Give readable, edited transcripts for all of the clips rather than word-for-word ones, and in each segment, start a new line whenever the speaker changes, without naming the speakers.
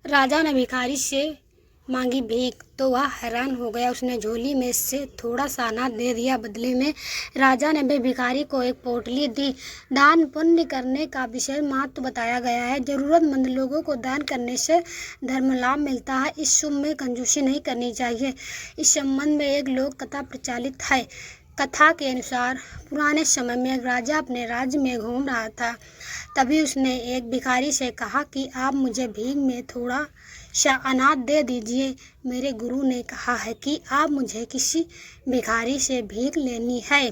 राजा ने भिखारी से मांगी भीख तो वह हैरान हो गया। उसने झोली में से थोड़ा सा अनाज दे दिया। बदले में राजा ने भी भिखारी को एक पोटली दी। दान पुण्य करने का विशेष महत्व बताया गया है। जरूरतमंद लोगों को दान करने से धर्म लाभ मिलता है। इस शुभ में कंजूसी नहीं करनी चाहिए। इस संबंध में एक लोक कथा प्रचलित है। कथा के अनुसार पुराने समय में एक राजा अपने राज्य में घूम रहा था। तभी उसने एक भिखारी से कहा कि आप मुझे भीख में थोड़ा सा अनाज दे दीजिए। मेरे गुरु ने कहा है कि आप मुझे किसी भिखारी से भीख लेनी है।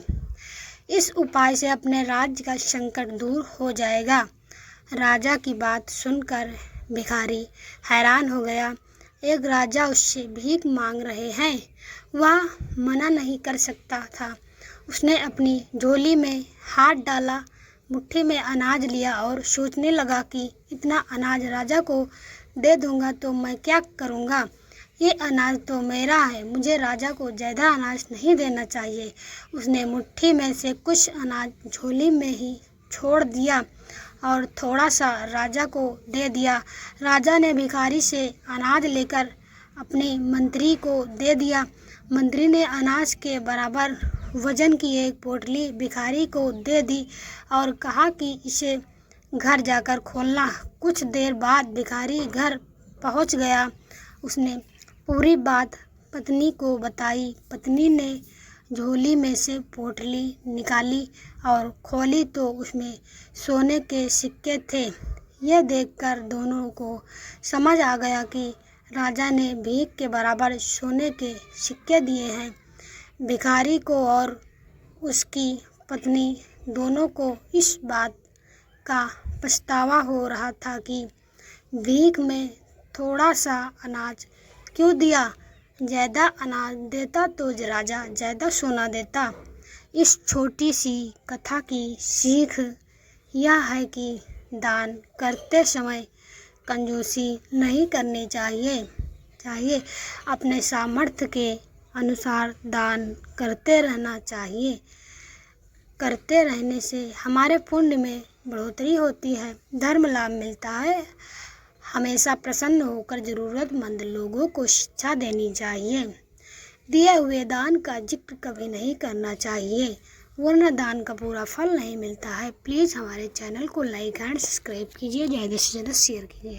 इस उपाय से अपने राज्य का संकट दूर हो जाएगा। राजा की बात सुनकर भिखारी हैरान हो गया। एक राजा उससे भीख मांग रहे हैं, वह मना नहीं कर सकता था। उसने अपनी झोली में हाथ डाला, मुट्ठी में अनाज लिया और सोचने लगा कि इतना अनाज राजा को दे दूंगा तो मैं क्या करूंगा। ये अनाज तो मेरा है, मुझे राजा को ज़्यादा अनाज नहीं देना चाहिए। उसने मुट्ठी में से कुछ अनाज झोली में ही छोड़ दिया और थोड़ा सा राजा को दे दिया। राजा ने भिखारी से अनाज लेकर अपने मंत्री को दे दिया। मंत्री ने अनाज के बराबर वजन की एक पोटली भिखारी को दे दी और कहा कि इसे घर जाकर खोलना। कुछ देर बाद भिखारी घर पहुंच गया। उसने पूरी बात पत्नी को बताई। पत्नी ने झोली में से पोटली निकाली और खोली तो उसमें सोने के सिक्के थे। यह देखकर दोनों को समझ आ गया कि राजा ने भीख के बराबर सोने के सिक्के दिए हैं। भिखारी को और उसकी पत्नी दोनों को इस बात का पछतावा हो रहा था कि भीख में थोड़ा सा अनाज क्यों दिया। ज़्यादा अनाज देता तो राजा ज़्यादा सोना देता। इस छोटी सी कथा की सीख यह है कि दान करते समय कंजूसी नहीं करनी चाहिए। अपने सामर्थ्य के अनुसार दान करते रहना चाहिए। करते रहने से हमारे पुण्य में बढ़ोतरी होती है, धर्म लाभ मिलता है। हमेशा प्रसन्न होकर ज़रूरतमंद लोगों को शिक्षा देनी चाहिए। दिए हुए दान का जिक्र कभी नहीं करना चाहिए, वरना दान का पूरा फल नहीं मिलता है। प्लीज़ हमारे चैनल को लाइक एंड सब्सक्राइब कीजिए, ज़्यादा से ज़्यादा शेयर कीजिए।